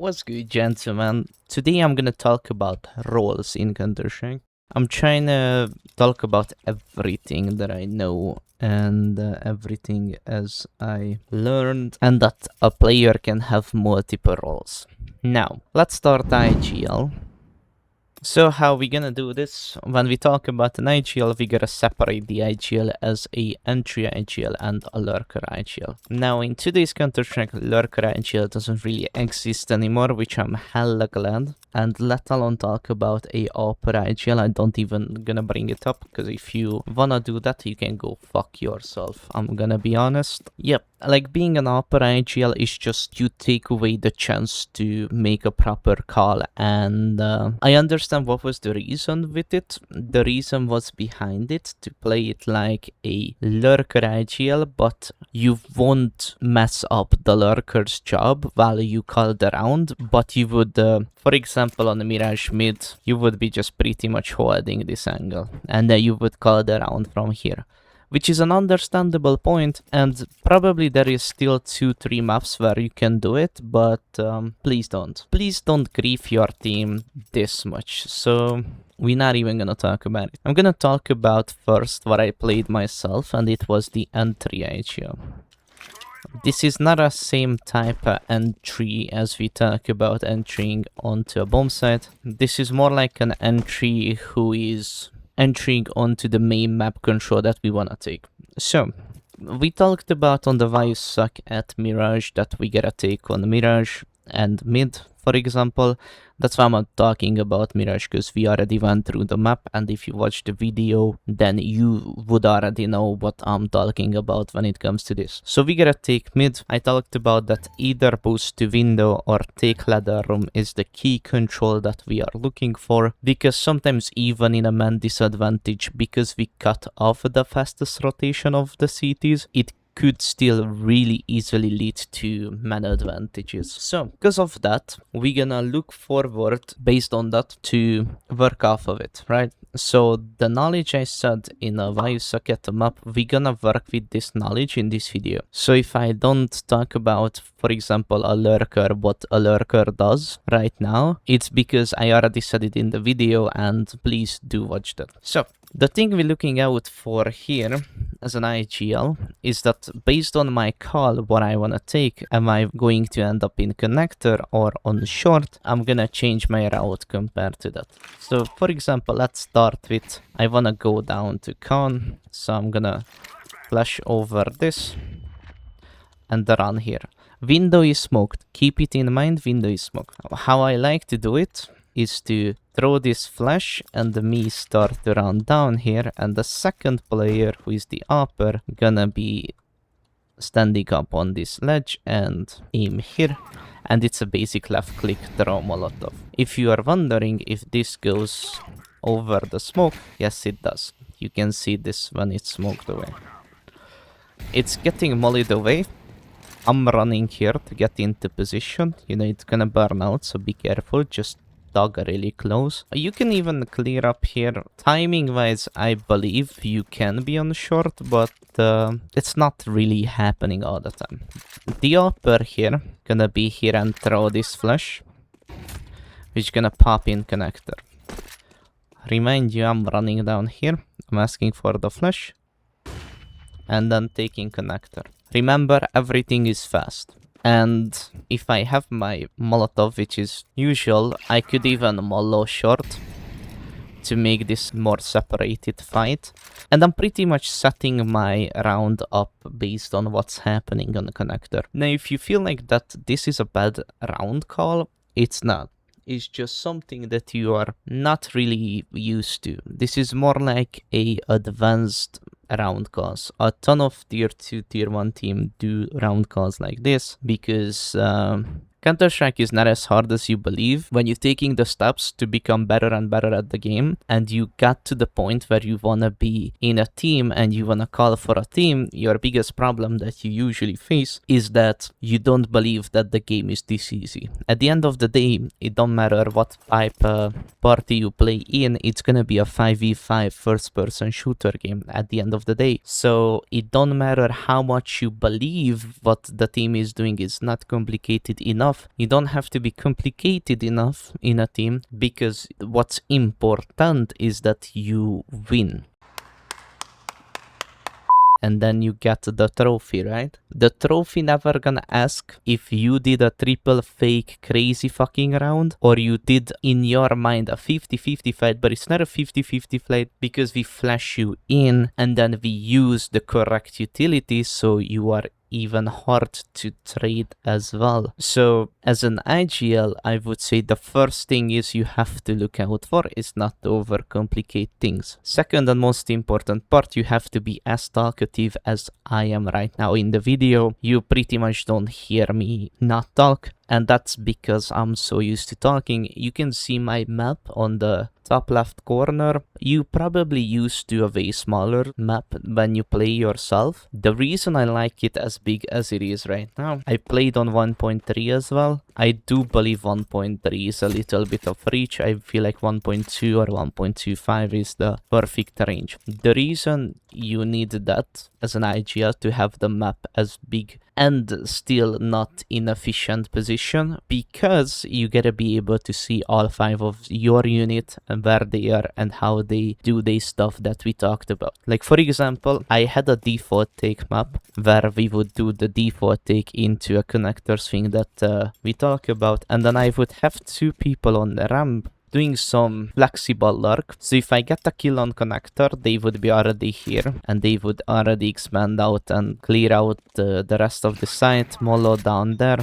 What's good, gentlemen? Today I'm gonna talk about roles in Counter-Strike. I'm trying to talk about everything that I know and everything as I learned, and that a player can have multiple roles. Now, let's start IGL. So how we gonna do this? When we talk about an IGL, we gotta separate the IGL as a entry IGL and a lurker IGL. Now in today's Counter-Strike, lurker IGL doesn't really exist anymore, which I'm hella glad. And let alone talk about a upper IGL, I don't even gonna bring it up, because if you wanna do that, you can go fuck yourself. I'm gonna be honest. Yep, like being an upper IGL is just you take away the chance to make a proper call, and I understand what was the reason with it. The reason was behind it to play it like a lurker IGL, but you won't mess up the lurker's job while you call the round, but you would, for example, on the Mirage mid, you would be just pretty much holding this angle, and then you would call the round from here. Which is an understandable point, and probably there is still 2-3 maps where you can do it, but please don't. Please don't grief your team this much, so we're not even gonna talk about it. I'm gonna talk about first what I played myself, and it was the entry IGL. This is not a same type of entry as we talk about entering onto a bomb site. This is more like an entry who is entering onto the main map control that we wanna take. So, we talked about on the why you suck at Mirage that we gotta take on Mirage and mid, for example. That's why I'm talking about Mirage, because we already went through the map, and if you watch the video, then you would already know what I'm talking about when it comes to this. So we gotta take mid. I talked about that either boost to window or take ladder room is the key control that we are looking for, because sometimes even in a man disadvantage, because we cut off the fastest rotation of the CTs, it could still really easily lead to man advantages. So, because of that, we're gonna look forward based on that to work off of it, right? So, the knowledge I said in a why you suck at the map, we're gonna work with this knowledge in this video. So, if I don't talk about, for example, a lurker, what a lurker does right now, it's because I already said it in the video, and please do watch that. So, the thing we're looking out for here as an IGL is that based on my call, what I want to take, am I going to end up in connector or on short, I'm gonna change my route compared to that. So for example, let's start with, I want to go down to con, so I'm gonna flash over this and run here. Window is smoked, keep it in mind, window is smoked. How I like to do it is to throw this flash and me start to run down here, and the second player, who is the upper, gonna be standing up on this ledge and aim here, and it's a basic left click throw molotov. If you are wondering if this goes over the smoke, yes it does. You can see this when it's smoked away. It's getting mollied away. I'm running here to get into position. You know, it's gonna burn out, so be careful. Just dog really close. You can even clear up here. Timing wise, I believe you can be on short, but it's not really happening all the time. The upper here gonna be here and throw this flash, which gonna pop in connector. Remind you, I'm running down here. I'm asking for the flash and then taking connector. Remember, everything is fast. And if I have my molotov, which is usual, I could even mollo short to make this more separated fight. And I'm pretty much setting my round up based on what's happening on the connector. Now, if you feel like that this is a bad round call, it's not. It's just something that you are not really used to. This is more like a advanced round calls. A ton of tier 2, tier 1 team do round calls like this because Counter-Strike is not as hard as you believe when you're taking the steps to become better and better at the game, and you got to the point where you want to be in a team and you want to call for a team. Your biggest problem that you usually face is that you don't believe that the game is this easy. At the end of the day, it don't matter what type of party you play in, it's gonna be a 5v5 first-person shooter game at the end of the day. So it don't matter how much you believe what the team is doing is not complicated enough enough. You don't have to be complicated enough in a team, because what's important is that you win. And then you get the trophy, right? The trophy never gonna ask if you did a triple fake crazy fucking round, or you did in your mind a 50-50 fight, but it's not a 50-50 fight because we flash you in and then we use the correct utility, so you are even hard to trade as well. So as an IGL, I would say the first thing is you have to look out for is not to overcomplicate things. Second and most important part, you have to be as talkative as I am right now in the video. You pretty much don't hear me not talk, and that's because I'm so used to talking. You can see my map on the top left corner. You probably used to a way smaller map when you play yourself. The reason I like it as big as it is right now, I played on 1.3 as well. I do believe 1.3 is a little bit of reach. I feel like 1.2 or 1.25 is the perfect range. The reason you need that as an IGL to have the map as big and still not in efficient position, because you gotta be able to see all 5 of your unit and where they are and how they do their stuff that we talked about. Like for example, I had a default take map where we would do the default take into a connector swing that we talk about, and then I would have 2 people on the ramp doing some flexible lurk. So if I get a kill on connector, they would be already here and they would already expand out and clear out the rest of the site, mollo down there,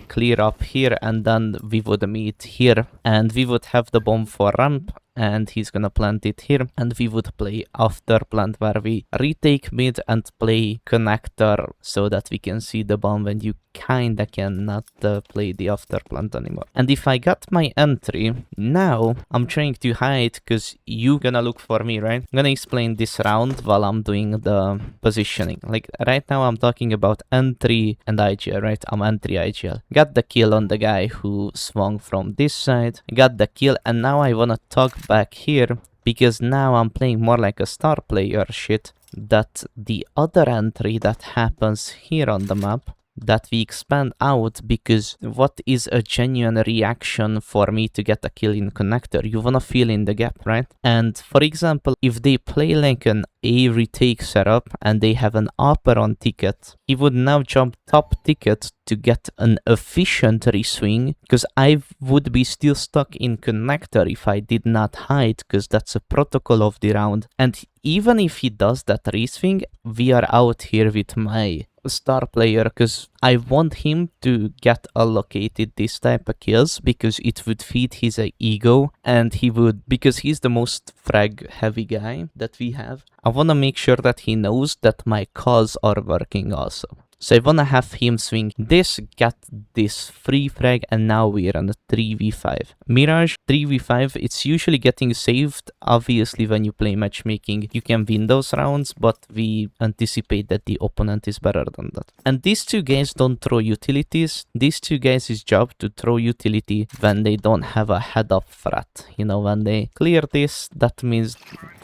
clear up here, and then we would meet here and we would have the bomb for ramp, and he's gonna plant it here, and we would play after plant where we retake mid and play connector so that we can see the bomb when you kinda cannot play the after plant anymore. And if I got my entry, now I'm trying to hide because you gonna look for me, right? I'm gonna explain this round while I'm doing the positioning. Like right now I'm talking about entry and IGL, right? I'm entry IGL. Got the kill on the guy who swung from this side. Got the kill, and now I wanna talk back here because now I'm playing more like a star player shit, that the other entry that happens here on the map that we expand out, because what is a genuine reaction for me to get a kill in connector? You wanna fill in the gap, right? And for example, if they play like an A retake setup and they have an upper on ticket, he would now jump top ticket to get an efficient reswing, because I would be still stuck in connector if I did not hide, because that's a protocol of the round. And even if he does that reswing, we are out here with my star player, because I want him to get allocated this type of kills because it would feed his ego, and he would, because he's the most frag heavy guy that we have, I want to make sure that he knows that my calls are working also. So I wanna have him swing this, get this free frag, and now we're on a 3v5. Mirage 3v5, it's usually getting saved. Obviously when you play matchmaking, you can win those rounds, but we anticipate that the opponent is better than that. And these 2 guys don't throw utilities. These 2 guys' job to throw utility when they don't have a head-up threat. You know, when they clear this, that means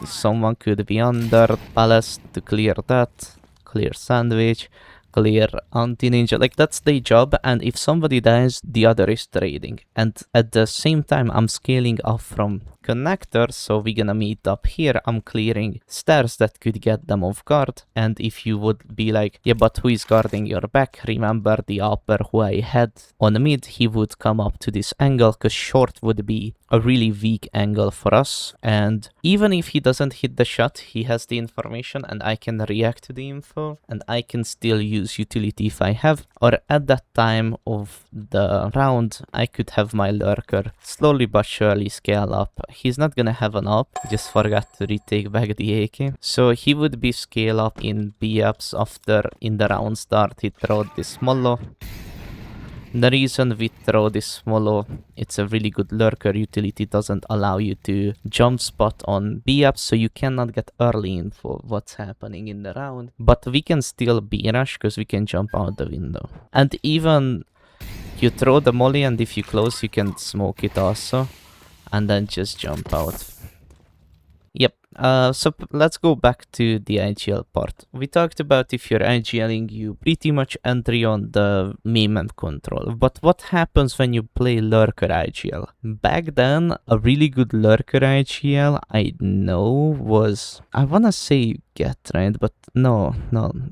someone could be under palace to clear that, clear sandwich, clear anti-ninja, like that's their job, and if somebody dies, the other is trading. And at the same time, I'm scaling off from connector, so we're gonna meet up here. I'm clearing stairs that could get them off guard, and if you would be like, yeah, but who is guarding your back? Remember the upper who I had on mid, he would come up to this angle, because short would be a really weak angle for us, and even if he doesn't hit the shot, he has the information and I can react to the info, and I can still use utility if I have, or at that time of the round, I could have my lurker slowly but surely scale up. He's not gonna have an up, just forgot to retake back the AK. So he would be scale up in B-ups after in the round start he throw this mollo. The reason we throw this mollo, it's a really good lurker utility, doesn't allow you to jump spot on B-ups, so you cannot get early info what's happening in the round. But we can still B-rush because we can jump out the window. And even you throw the molly, and if you close you can smoke it also, and then just jump out. Yep, Let's go back to the IGL part. We talked about if you're IGLing, you pretty much entry on the map control. But what happens when you play lurker IGL? Back then, a really good lurker IGL I know was, I wanna say Get Right, but no,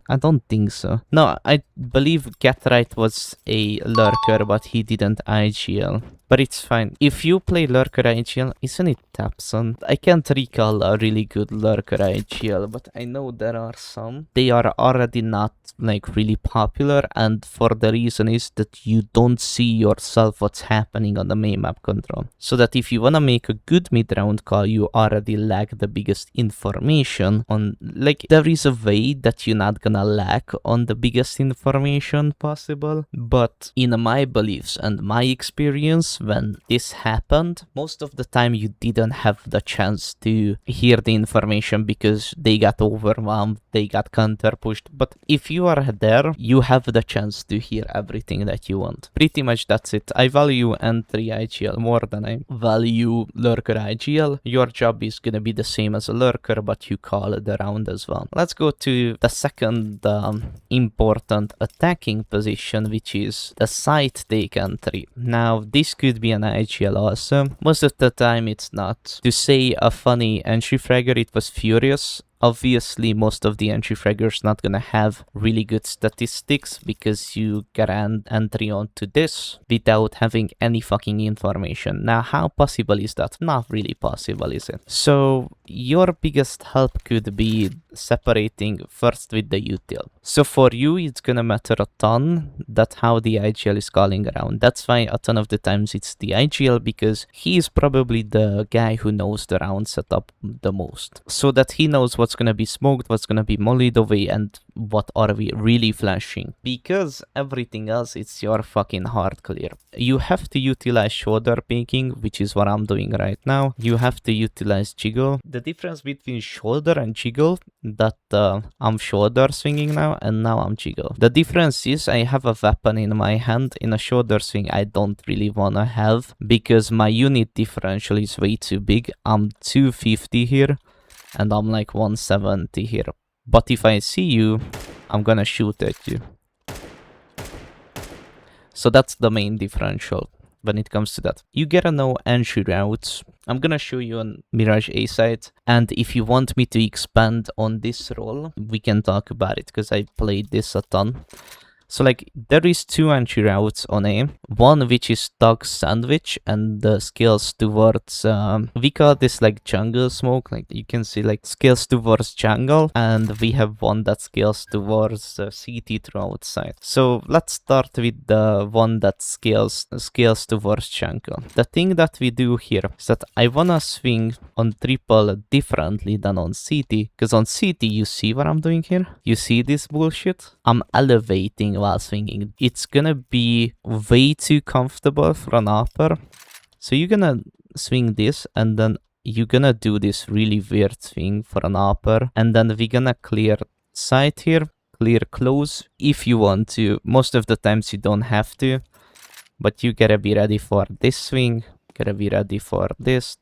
I don't think so. No, I believe Get Right was a lurker, but he didn't IGL. But it's fine. If you play lurker IGL, isn't it Tapson? I can't recall a really good lurker IGL, but I know there are some. They are already not like really popular, and for the reason is that you don't see yourself what's happening on the main map control. So that if you wanna make a good mid-round call, you already lack the biggest information on, like, there is a way that you're not gonna lack on the biggest information possible, but in my beliefs and my experience, when this happened, most of the time you didn't have the chance to hear the information because they got overwhelmed, they got counter pushed. But if you are there, you have the chance to hear everything that you want. Pretty much that's it. I value entry IGL more than I value lurker IGL. Your job is gonna be the same as a lurker, but you call the round as well. Let's go to the second important attacking position, which is the side take entry. Now, this could be an IGL also. Most of the time it's not. To say a funny entry fragger, it was Furious. Obviously, most of the entry fraggers not gonna have really good statistics because you get an entry onto this without having any fucking information. Now, how possible is that? Not really possible, is it? So, your biggest help could be separating first with the util. So for you, it's gonna matter a ton that how the IGL is calling around. That's why a ton of the times it's the IGL, because he is probably the guy who knows the round setup the most. So that he knows what's gonna be smoked, what's gonna be mollied away, and what are we really flashing. Because everything else, it's your fucking hard clear. You have to utilize shoulder peeking, which is what I'm doing right now. You have to utilize jiggle. The difference between shoulder and jiggle, that I'm shoulder swinging now and now I'm jiggle. The difference is I have a weapon in my hand. In a shoulder swing I don't really wanna have because my unit differential is way too big. I'm 250 here and I'm like 170 here. But if I see you, I'm gonna shoot at you. So that's the main differential when it comes to that. You gotta know entry routes. I'm gonna show you on Mirage A site, and if you want me to expand on this role, we can talk about it, because I played this a ton. So like there is two entry routes on A. One which is dog sandwich and scales towards we call this like jungle smoke, like you can see like scales towards jungle, and we have one that scales towards CT through outside. So let's start with the one that scales towards jungle. The thing that we do here is that I wanna swing on triple differently than on CT, because on CT you see what I'm doing here? You see this bullshit? I'm elevating while swinging. It's gonna be way too comfortable for an upper. So you're gonna swing this and then you're gonna do this really weird swing for an upper, and then we're gonna clear side here, clear close if you want to. Most of the times you don't have to, but you gotta be ready for this swing, gotta be ready for this,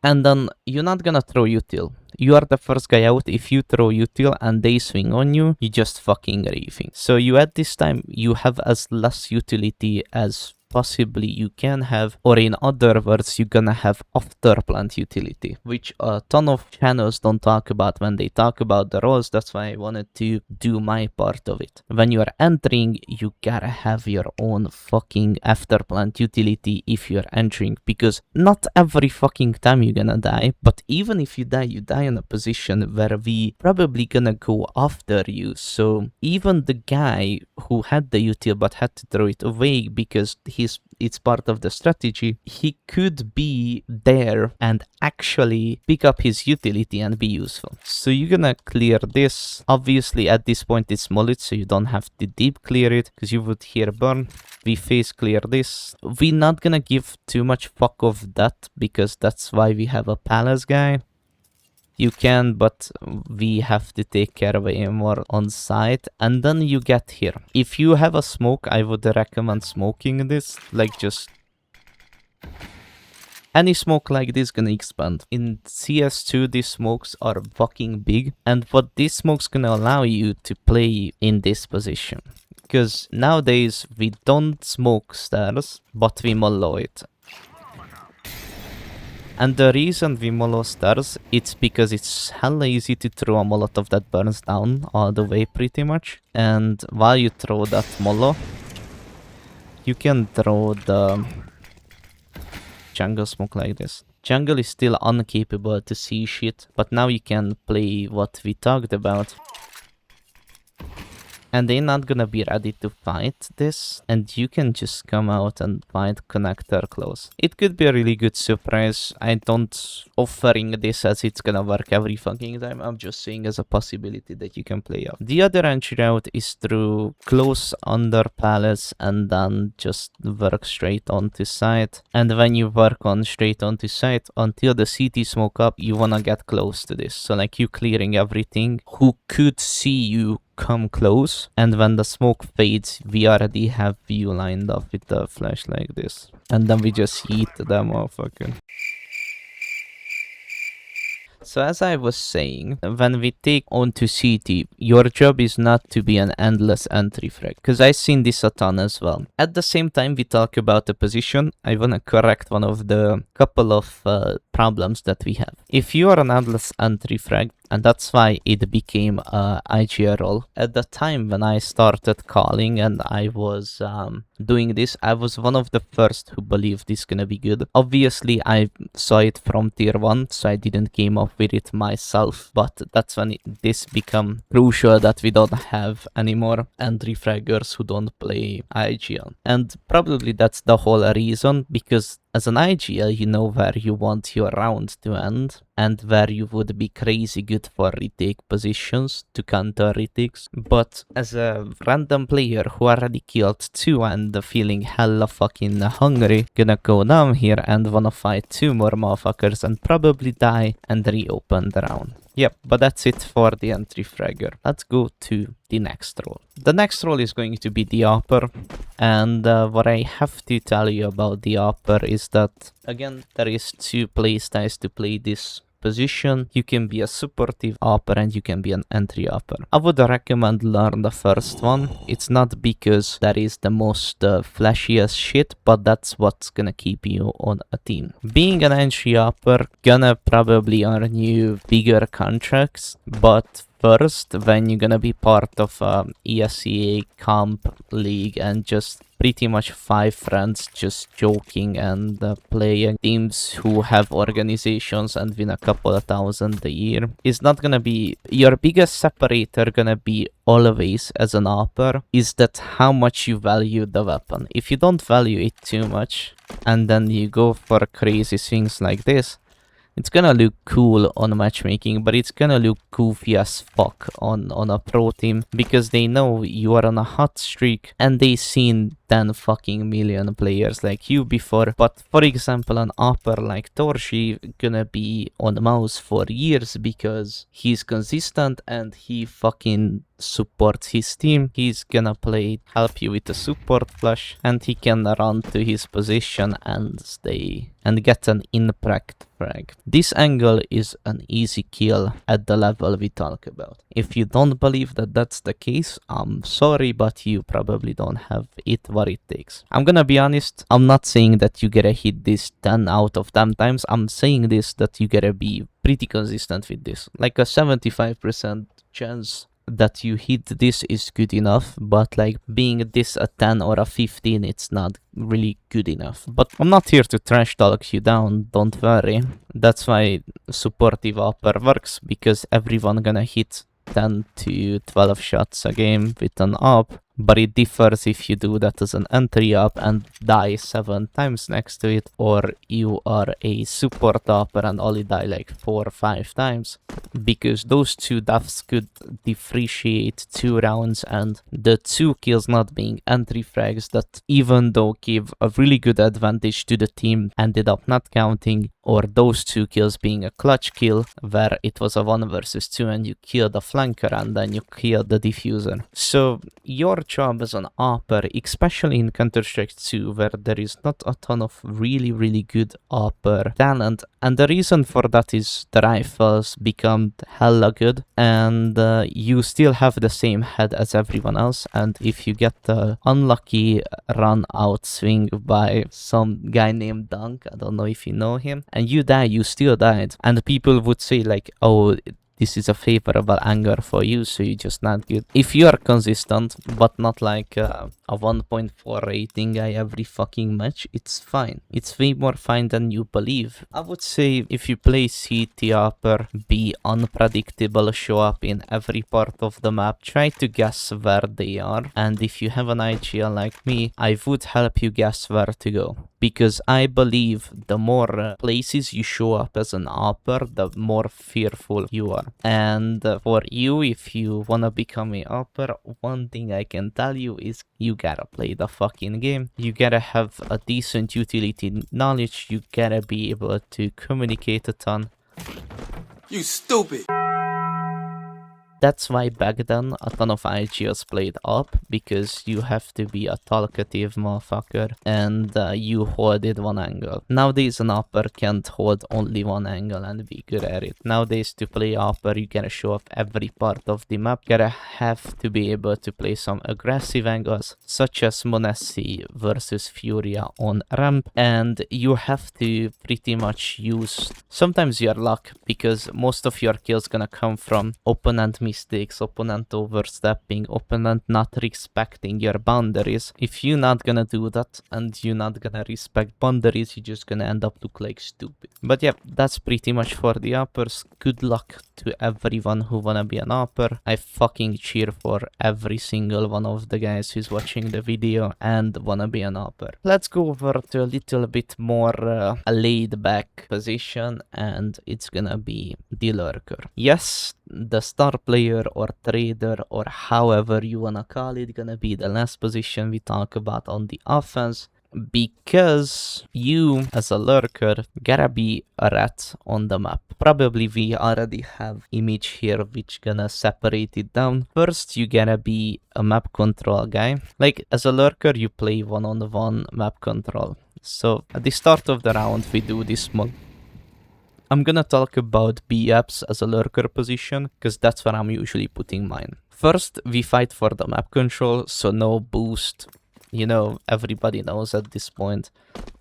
and then you're not gonna throw util. You are the first guy out. If you throw util and they swing on you, you just fucking raving. So you at this time, you have as less utility as possibly you can have, or in other words, you're gonna have after plant utility, which a ton of channels don't talk about when they talk about the roles. That's why I wanted to do my part of it. When you are entering, you gotta have your own fucking after plant utility if you're entering, because not every fucking time you're gonna die, but even if you die in a position where we probably gonna go after you. So even the guy who had the util but had to throw it away because it's part of the strategy, he could be there and actually pick up his utility and be useful. So you're gonna clear this. Obviously at this point it's mullet, so you don't have to deep clear it because you would hear burn. We face clear this. We're not gonna give too much fuck of that because that's why we have a palace guy. You can, but we have to take care of it more on site. And then you get here. If you have a smoke, I would recommend smoking this. Like just any smoke like this gonna expand. In CS2 these smokes are fucking big, and what these smokes gonna allow you to play in this position. Because nowadays we don't smoke stairs, but we mollo it. And the reason we mollo stairs, it's because it's hella easy to throw a molotov that burns down all the way pretty much. And while you throw that mollo, you can throw the jungle smoke like this. Jungle is still incapable to see shit, but now you can play what we talked about. And they're not gonna be ready to fight this, and you can just come out and find connector close. It could be a really good surprise. I don't offering this as it's gonna work every fucking time. I'm just saying as a possibility that you can play out. The other entry route is through close under palace and then just work straight onto site. And when you work on straight onto site until the CT smoke up, you wanna get close to this. So like you clearing everything who could see you come close, and when the smoke fades we already have view lined up with the flash like this, and then we just heat the motherfucker. So as I was saying, when we take onto CT, your job is not to be an endless entry frag, because I've seen this a ton as well. At the same time we talk about the position, I wanna correct one of the couple of problems that we have. If you are an endless entry frag, and that's why it became a IGR role. At the time when I started calling and I was doing this, I was one of the first who believed this gonna be good. Obviously I saw it from tier 1, so I didn't came up with it myself, but that's when this become crucial that we don't have any more entry fraggers who don't play IGL. And probably that's the whole reason, because as an IGL, you know where you want your round to end and where you would be crazy good for retake positions to counter retakes. But as a random player who already killed 2 and feeling hella fucking hungry, gonna go down here and wanna fight 2 more motherfuckers and probably die and reopen the round. Yep, but that's it for the entry fragger. Let's go to the next role. The next role is going to be the upper, and what I have to tell you about the upper is that, again, there is 2 playstyles to play this position. You can be a supportive upper and you can be an entry upper. I would recommend learn the first one. It's not because that is the most flashiest shit, but that's what's gonna keep you on a team. Being an entry upper gonna probably earn you bigger contracts, but first, when you're gonna be part of ESEA comp league and just pretty much 5 friends just joking and playing teams who have organizations and win a couple of thousand a year, is not gonna be your biggest separator. Gonna be always as an upper is that how much you value the weapon. If you don't value it too much and then you go for crazy things like this, it's gonna look cool on matchmaking, but it's gonna look goofy as fuck on a pro team, because they know you are on a hot streak and they seen 10 fucking million players like you before. But for example, an upper like Torshi gonna be on mouse for years because he's consistent and he fucking supports his team. He's gonna help you with the support flash, and he can run to his position and stay and get an impact frag. This angle is an easy kill at the level we talk about. If you don't believe that that's the case, I'm sorry, but you probably don't have it what it takes. I'm gonna be honest, I'm not saying that you gotta hit this 10 out of 10 times. I'm saying this that you gotta be pretty consistent with this. Like a 75% chance that you hit this is good enough, but like being this a 10 or a 15, it's not really good enough. But I'm not here to trash talk you down, don't worry. That's why supportive upper works, because everyone gonna hit 10 to 12 shots a game with an up, but it differs if you do that as an entry up and die 7 times next to it, or you are a support upper and only die like 4 or 5 times, because those 2 deaths could differentiate 2 rounds, and the 2 kills not being entry frags that even though give a really good advantage to the team ended up not counting, or those 2 kills being a clutch kill where it was a 1 versus 2 and you killed the flanker and then you killed the diffuser. So your job as an AWPer, especially in Counter-Strike 2, where there is not a ton of really good AWPer talent, and the reason for that is the rifles become hella good, and you still have the same head as everyone else, and if you get the unlucky run out swing by some guy named Dunk, I don't know if you know him, and you die, you still died, and people would say like, oh, this is a favorable angle for you, so you're just not good. If you are consistent, but not like a 1.4 rating guy every fucking match, it's fine. It's way more fine than you believe. I would say if you play CT upper, be unpredictable, show up in every part of the map, try to guess where they are, and if you have an IGL like me, I would help you guess where to go. Because I believe the more places you show up as an upper, the more fearful you are. And for you, if you wanna become a upper, one thing I can tell you is you gotta play the fucking game. You gotta have a decent utility knowledge. You gotta be able to communicate a ton. You stupid! That's why back then a ton of IGLs played up, because you have to be a talkative motherfucker and you holded one angle. Nowadays an upper can't hold only one angle and be good at it. Nowadays to play upper you gotta show up every part of the map. You gotta have to be able to play some aggressive angles such as Monesi versus Furia on ramp, and you have to pretty much use sometimes your luck, because most of your kills gonna come from opponent mistakes, opponent overstepping, opponent not respecting your boundaries. If you're not gonna do that and you're not gonna respect boundaries, you're just gonna end up look like stupid. But yeah, that's pretty much for the uppers. Good luck to everyone who wanna be an upper. I fucking cheer for every single one of the guys who's watching the video and wanna be an upper. Let's go over to a little bit more a laid back position, and it's gonna be the lurker. Yes, the star player or trader or however you wanna call it gonna be the last position we talk about on the offense, because you as a lurker gotta be a rat on the map. Probably we already have image here which gonna separate it down. First you gotta be a map control guy. Like as a lurker you play one-on-one map control. So at the start of the round we do this mod. I'm gonna talk about B-apps as a lurker position, because that's where I'm usually putting mine. First, we fight for the map control, so no boost. You know, everybody knows at this point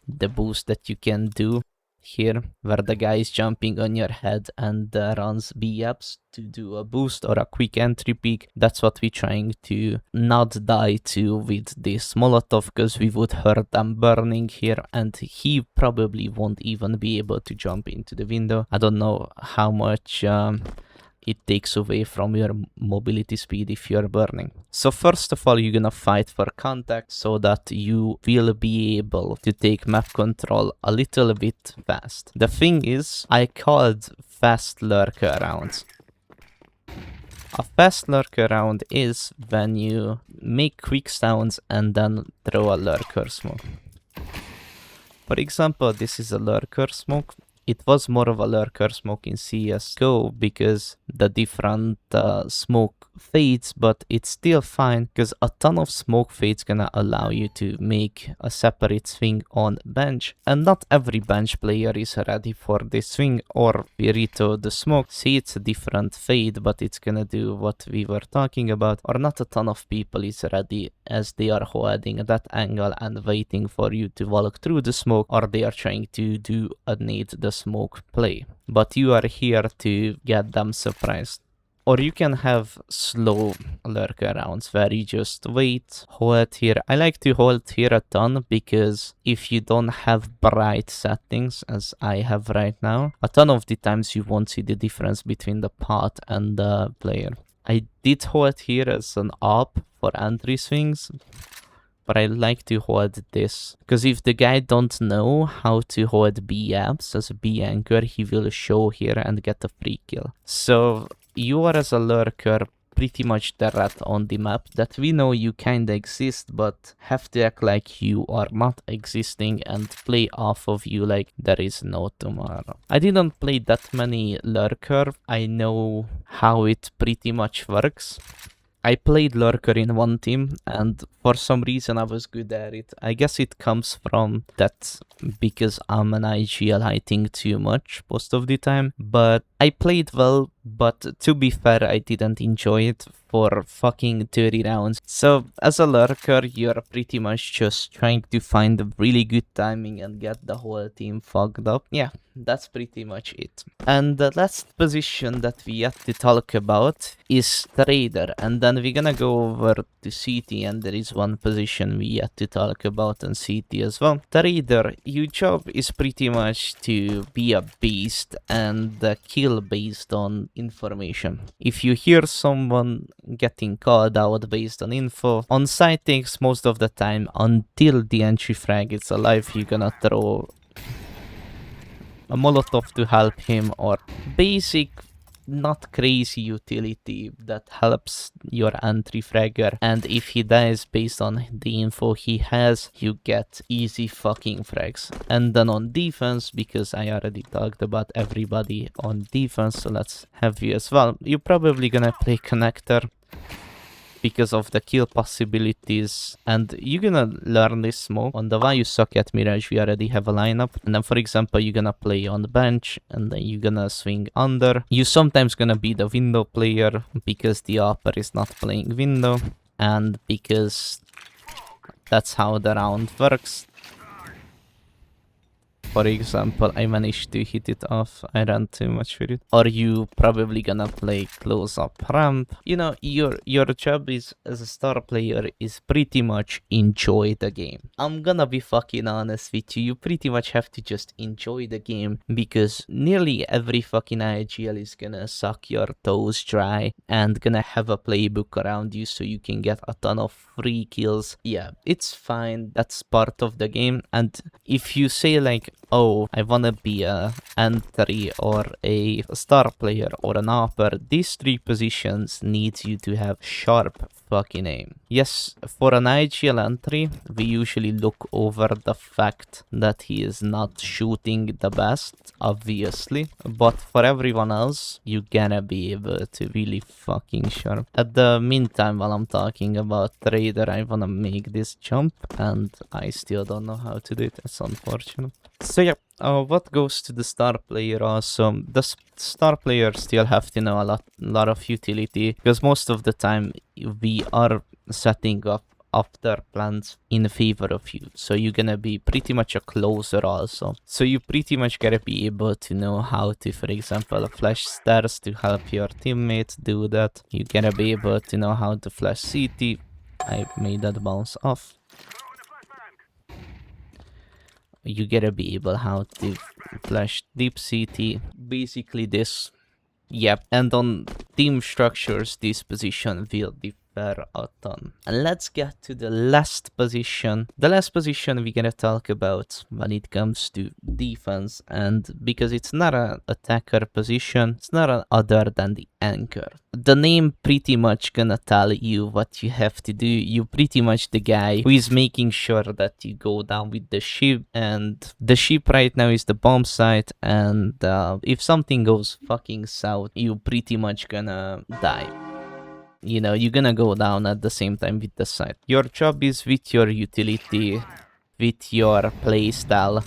the boost that you can do here, where the guy is jumping on your head and runs B-apps to do a boost or a quick entry peek. That's what we're trying to not die to with this Molotov, because we would hurt them burning here, and he probably won't even be able to jump into the window. I don't know how much it takes away from your mobility speed if you're burning. So first of all, you're gonna fight for contact so that you will be able to take map control a little bit fast. The thing is, I called fast lurker rounds. A fast lurker round is when you make quick sounds and then throw a lurker smoke. For example, this is a lurker smoke. It was more of a lurker smoke in CS2 because the different smoke fades, but it's still fine because a ton of smoke fades gonna allow you to make a separate swing on bench, and not every bench player is ready for this swing, or Pirito the smoke. See, it's a different fade, but it's gonna do what we were talking about, or not a ton of people is ready as they are holding that angle and waiting for you to walk through the smoke, or they are trying to do a nade the smoke play, but you are here to get them surprised. Or you can have slow lurker rounds where you just wait, hold here. I like to hold here a ton because if you don't have bright settings as I have right now, a ton of the times you won't see the difference between the pot and the player. I did hold here as an op for entry swings, but I like to hold this, because if the guy don't know how to hold B apps as a B anchor, he will show here and get a free kill. So you are as a lurker pretty much the rat on the map that we know you kinda exist, but have to act like you are not existing and play off of you like there is no tomorrow. I didn't play that many lurker. I know how it pretty much works. I played lurker in one team, and for some reason I was good at it. I guess it comes from that because I'm an IGL, I think too much most of the time. But I played well, but to be fair, I didn't enjoy it for fucking 30 rounds. So as a lurker, you're pretty much just trying to find a really good timing and get the whole team fucked up. Yeah, that's pretty much it. And the last position that we have to talk about is trader, and then we're gonna go over to CT, and there is one position we have to talk about on CT as well. Trader, your job is pretty much to be a beast and kill based on information. If you hear someone getting called out based on info, on site takes most of the time until the entry frag is alive, you're gonna throw a molotov to help him, or basic not crazy utility that helps your entry fragger, and if he dies based on the info he has, you get easy fucking frags. And then on defense, because I already talked about everybody on defense, so let's have you as well. You're probably gonna play connector because of the kill possibilities, and you're gonna learn this smoke. On the why you suck at Mirage, we already have a lineup, and then for example you're gonna play on the bench, and then you're gonna swing under. You sometimes gonna be the window player because the upper is not playing window, and because that's how the round works. For example, I managed to hit it off, I ran too much with it. Or you probably gonna play close up ramp. You know, your job is as a star player is pretty much enjoy the game. I'm gonna be fucking honest with you, you pretty much have to just enjoy the game, because nearly every fucking IGL is gonna suck your toes dry and gonna have a playbook around you so you can get a ton of free kills. Yeah, it's fine, that's part of the game. And if you say like, oh, I wanna be a entry or a star player or an upper, these three positions need you to have sharp fucking aim. Yes, for an IGL entry, we usually look over the fact that he is not shooting the best, obviously, but for everyone else, you gotta be able to really fucking sharp. At the meantime, while I'm talking about trader, I wanna make this jump, and I still don't know how to do it. It's unfortunate. So yeah, what goes to the star player also? The star player still have to know a lot of utility, because most of the time we are setting up after plans in favor of you, so you're gonna be pretty much a closer also. So you pretty much gotta be able to know how to, for example, flash stairs to help your teammates do that. You gotta be able to know how to flash CT. I made that bounce off. You gotta be able how to flash deep CT. Basically this. Yep, and on team structures, this position will differ a ton. And let's get to the last position. The last position we're gonna talk about when it comes to defense, and because it's not an attacker position, it's not an other than the anchor. The name pretty much gonna tell you what you have to do. You're pretty much the guy who is making sure that you go down with the ship, and the ship right now is the bomb site, and if something goes fucking south, you pretty much gonna die. You know, you're gonna go down at the same time with the site. Your job is with your utility, with your playstyle,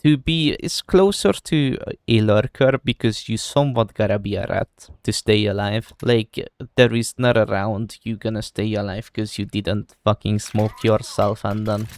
to be is closer to a lurker, because you somewhat gotta be a rat to stay alive. Like, there is not a round you gonna stay alive because you didn't fucking smoke yourself and then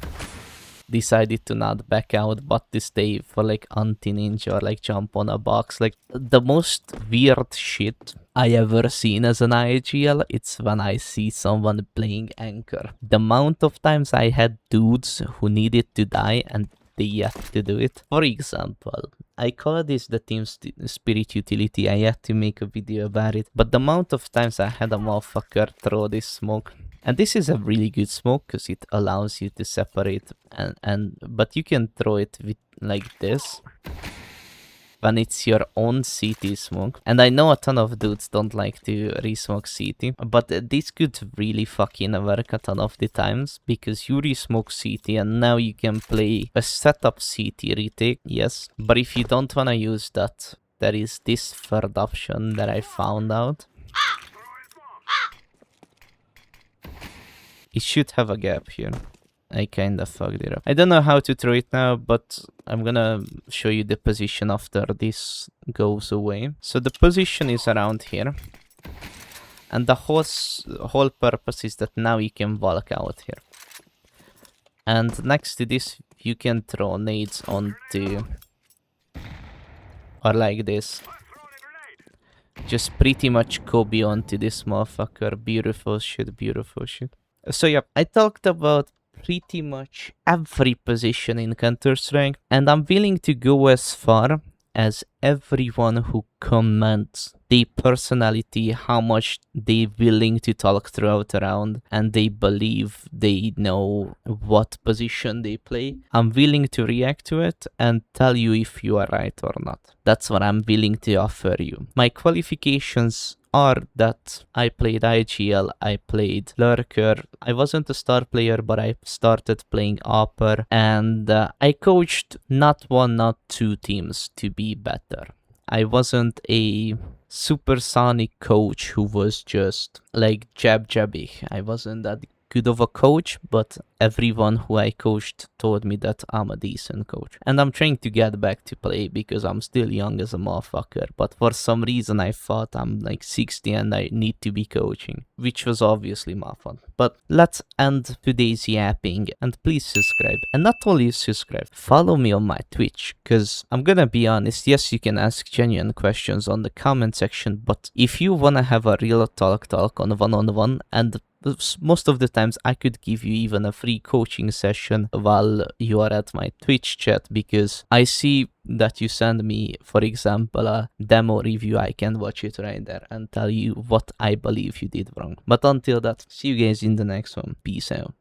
decided to not back out, but to stay for like anti-ninja or like jump on a box. Like, the most weird shit I ever seen as an IGL, it's when I see someone playing anchor. The amount of times I had dudes who needed to die and they yet to do it. For example, I call this the team spirit utility. I had to make a video about it, but the amount of times I had a motherfucker throw this smoke. And this is a really good smoke because it allows you to separate, but you can throw it with like this when it's your own CT smoke. And I know a ton of dudes don't like to re-smoke CT, but this could really fucking work a ton of the times, because you re-smoke CT and now you can play a setup CT retake, yes. But if you don't wanna use that, there is this third option that I found out. It should have a gap here. I kinda fucked it up. I don't know how to throw it now, but I'm gonna show you the position after this goes away. So the position is around here. And the whole purpose is that now you can walk out here. And next to this, you can throw nades onto... or like this. Just pretty much Kobe onto this motherfucker. Beautiful shit, beautiful shit. So yeah, I talked about pretty much every position in Counter-Strike, and I'm willing to go as far as everyone who comments their personality, how much they willing to talk throughout a round, and they believe they know what position they play. I'm willing to react to it and tell you if you are right or not. That's what I'm willing to offer you. My qualifications are that I played IGL, I played lurker, I wasn't a star player, but I started playing upper, and I coached not one, not two teams to be better. I wasn't a supersonic coach who was just like jabby. I wasn't that good of a coach, but everyone who I coached told me that I'm a decent coach. And I'm trying to get back to play because I'm still young as a motherfucker, but for some reason I thought I'm like 60 and I need to be coaching, which was obviously my fun. But let's end today's yapping, and please subscribe. And not only subscribe, follow me on my Twitch, because I'm gonna be honest, yes, you can ask genuine questions on the comment section, but if you wanna have a real talk on one-on-one, and most of the times I could give you even a free coaching session while you are at my Twitch chat, because I see that you send me, for example, a demo review. I can watch it right there and tell you what I believe you did wrong. But until that, see you guys in the next one. Peace out.